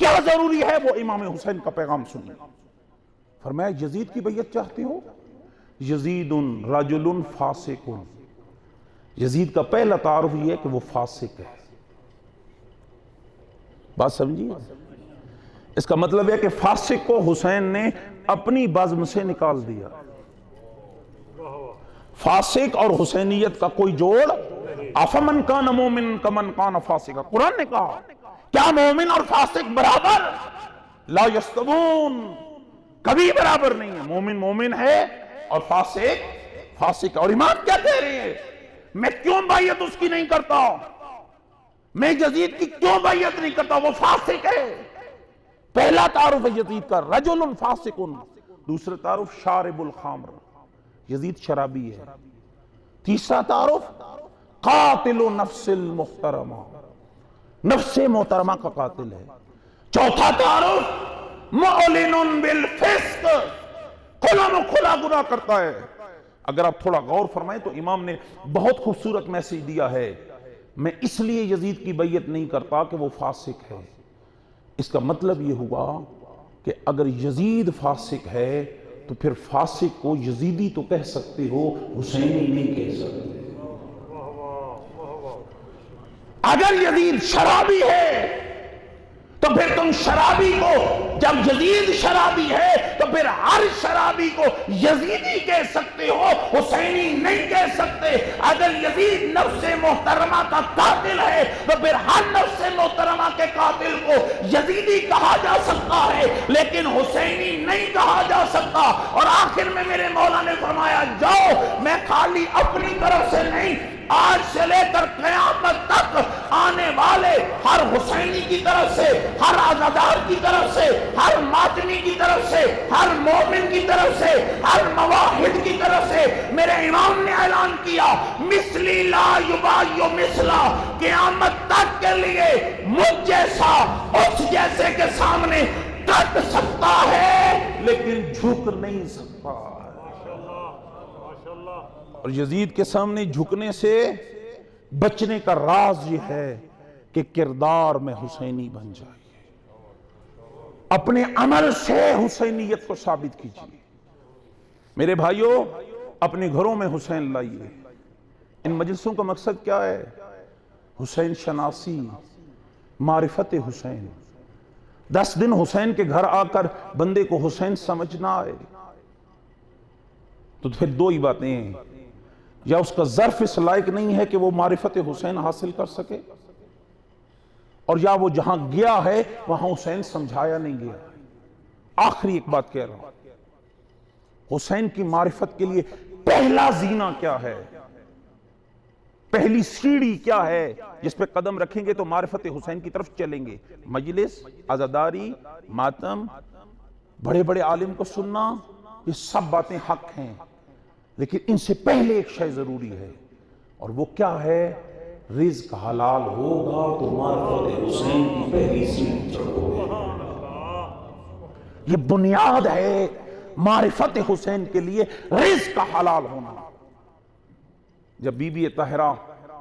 کیا ضروری ہے؟ وہ امام حسین کا پیغام سنیں۔ فرمایا یزید کی بیعت چاہتے ہو؟ یزید رجل فاسق، یزید کا پہلا تعارف یہ ہے کہ وہ فاسق ہے۔ بات سمجھیے، اس کا مطلب ہے کہ فاسق کو حسین نے اپنی بزم سے نکال دیا۔ فاسق اور حسینیت کا کوئی جوڑ، افمن کان مومن کمن کان فاسقا، قرآن نے کہا کیا مومن اور فاسق برابر؟ لا یستوون، کبھی برابر نہیں ہے۔ مومن مومن ہے اور فاسق فاسق۔ اور امام کیا کہہ رہے ہیں؟ میں کیوں بیعت اس کی نہیں کرتا؟ میں یزید کی کیوں بیعت نہیں کرتا؟ وہ فاسق ہے۔ پہلا تعارف ہے یزید کا رجل فاسق، دوسرا تعارف شارب الخمر، یزید شرابی ہے۔ تیسرا تعارف قاتل نفس المحترمہ، نفس محترمہ کا قاتل ہے۔ چوتھا تعارف معلن بالفسق، کھلا گناہ کرتا ہے۔ اگر آپ تھوڑا غور فرمائیں تو امام نے بہت خوبصورت میسج دیا ہے، میں اس لیے یزید کی بیعت نہیں کرتا کہ وہ فاسق ہے۔ اس کا مطلب یہ ہوا کہ اگر یزید فاسق ہے تو پھر فاسق کو یزیدی تو کہہ سکتے ہو، حسینی نہیں کہہ سکتے۔ اگر یزید شرابی ہے تو پھر تم شرابی کو، جب یزید شرابی ہے تو پھر ہر شرابی کو یزیدی کہہ سکتے ہو، حسینی نہیں کہہ سکتے۔ اگر یزید نفس محترمہ کا قاتل ہے تو پھر ہر نفس محترمہ کے قاتل کو یزیدی کہا جا سکتا ہے، لیکن حسینی نہیں کہا جا سکتا۔ اور آخر میں میرے مولا نے فرمایا جاؤ، میں خالی اپنی طرف سے نہیں، آج سے لے کر قیامت تک آنے والے ہر حسینی کی طرف سے، ہر عزادار کی طرف سے، ہر ماتمی کی طرف سے، ہر مومن کی طرف سے، ہر مواحد کی طرف سے میرے امام نے اعلان کیا مثلی لا یبایع مثلا، قیامت تک کے لیے مجھ جیسا اس جیسے کے سامنے ڈٹ سکتا ہے لیکن جھک نہیں سکتا۔ اور یزید کے سامنے جھکنے سے بچنے کا راز یہ ہے کہ کردار میں حسینی بن جائیے، اپنے عمل سے حسینیت کو ثابت کیجیے۔ میرے بھائیوں، اپنے گھروں میں حسین لائیے۔ ان مجلسوں کا مقصد کیا ہے؟ حسین شناسی، معرفت حسین۔ 10 دن حسین کے گھر آ کر بندے کو حسین سمجھنا آئے تو پھر دو ہی باتیں ہیں، یا اس کا ظرف اس لائق نہیں ہے کہ وہ معرفت حسین حاصل کر سکے، اور یا وہ جہاں گیا ہے وہاں حسین سمجھایا نہیں گیا۔ آخری ایک بات کہہ رہا ہوں، حسین کی معرفت کے لیے پہلا زینہ کیا ہے، پہلی سیڑھی کیا ہے جس پہ قدم رکھیں گے تو معرفت حسین کی طرف چلیں گے؟ مجلس، عزاداری، ماتم، بڑے بڑے عالم کو سننا، یہ سب باتیں حق ہیں، لیکن ان سے پہلے ایک شے ضروری ہے، اور وہ کیا ہے؟ رزق حلال ہوگا تو معرفت حسین کی پہلی سیڑھی چڑھو گے۔ یہ بنیاد ہے معرفت حسین کے لیے، رزق کا حلال ہونا۔ جب بی بی طاہرہ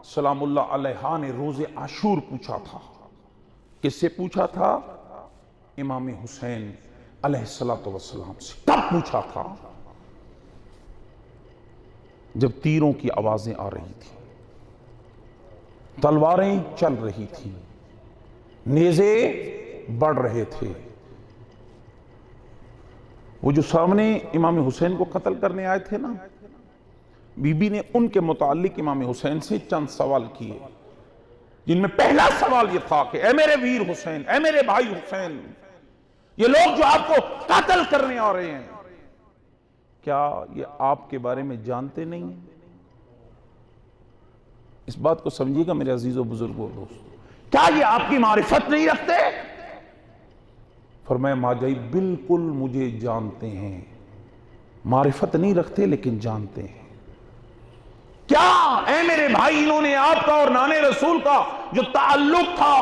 سلام اللہ علیہا نے روز عاشور پوچھا تھا، کس سے پوچھا تھا؟ امام حسین علیہ السلام سے۔ کب پوچھا تھا؟ جب تیروں کی آوازیں آ رہی تھی، تلواریں چل رہی تھیں، نیزے بڑھ رہے تھے۔ وہ جو سامنے امام حسین کو قتل کرنے آئے تھے نا، بی بی نے ان کے متعلق امام حسین سے چند سوال کیے، جن میں پہلا سوال یہ تھا کہ اے میرے ویر حسین، اے میرے بھائی حسین، یہ لوگ جو آپ کو قتل کرنے آ رہے ہیں، کیا یہ آپ کے بارے میں جانتے نہیں ہیں؟ اس بات کو سمجھیے گا میرے عزیز و بزرگوں دوست، کیا یہ آپ کی معرفت نہیں رکھتے؟ فرمایا ماجائی بالکل مجھے جانتے ہیں، معرفت نہیں رکھتے لیکن جانتے ہیں۔ کیا اے میرے بھائی، انہوں نے آپ کا اور نانے رسول کا جو تعلق تھا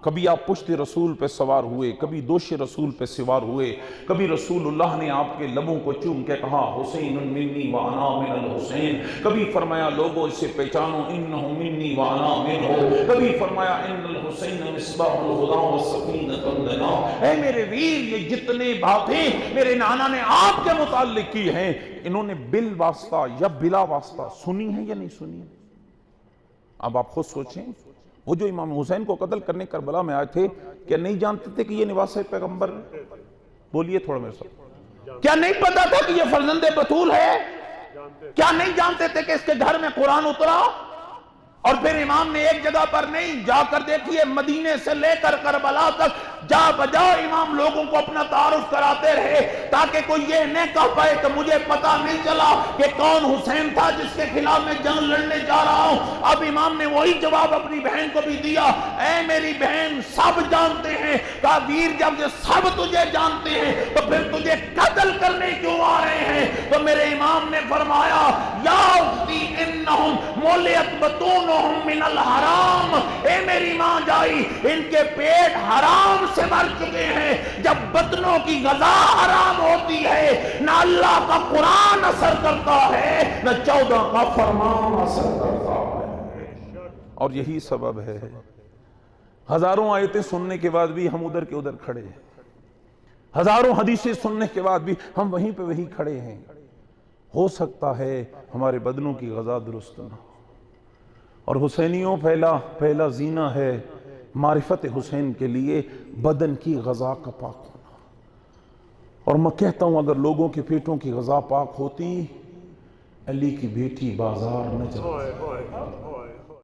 کبھی آپ پشت رسول پہ سوار ہوئے، کبھی دوش رسول پہ سوار ہوئے، کبھی رسول اللہ نے آپ کے لبوں کو چوم کے کہا حسین منی وانا من الحسین، کبھی فرمایا لوگوں اسے پہچانو انہ منی وانا منہ، کبھی فرمایا ان الحسین مصباح الہدی والسکینۃ لنا۔ اے میرے ویر، یہ جتنے باتیں میرے نانا نے آپ کے متعلق کی ہیں، انہوں نے بال واسطہ یا بلا واسطہ سنی ہے یا نہیں سنی ہے؟ اب آپ خود سوچیں، وہ جو امام حسین کو قتل کرنے کربلا میں آئے تھے، کیا نہیں جانتے تھے کہ یہ نواسہ پیغمبر ہے؟ بولیے تھوڑا میرے ساتھ، کیا نہیں پتا تھا کہ یہ فرزند بتول ہے؟ کیا نہیں جانتے تھے کہ اس کے گھر میں قرآن اترا؟ اور پھر امام نے ایک جگہ پر نہیں، جا کر دیکھیے مدینے سے لے کر کربلا تک جا بجا امام لوگوں کو اپنا تعارف کراتے رہے، تاکہ کوئی یہ نہ کہہ پائے کہ مجھے پتا نہیں چلا کہ کون حسین تھا جس کے خلاف میں جنگ لڑنے جا رہا ہوں۔ اب امام نے وہی جواب اپنی بہن کو بھی دیا، اے میری بہن، سب جانتے ہیں۔ کہا ویر، جب یہ سب تجھے جانتے ہیں تو پھر تجھے قتل کرنے کیوں آ رہے ہیں؟ تو میرے امام نے فرمایا یا اختی انہم مولیت بطونہم من الحرام، اے میری ماں جائی، ان کے پیٹ حرام سے بھر چکے ہیں۔ جب بطنوں کی غذا حرام ہوتی ہے، نہ اللہ کا قرآن اثر کرتا ہے، نہ 14 کا فرمان اثر کرتا ہے۔ اور یہی سبب ہے ہزاروں آیتیں سننے کے بعد بھی ہم ادھر کے ادھر کھڑے ہیں، ہزاروں حدیثیں سننے کے بعد بھی ہم وہیں پہ وہیں کھڑے ہیں۔ ہو سکتا ہے ہمارے بدنوں کی غذا درست نہ ہو۔ اور حسینیوں پہلا زینہ ہے معرفت حسین کے لیے بدن کی غذا کا پاک ہونا۔ اور میں کہتا ہوں اگر لوگوں کے پیٹوں کی غذا پاک ہوتی، علی کی بیٹی بازار نہ جاتی۔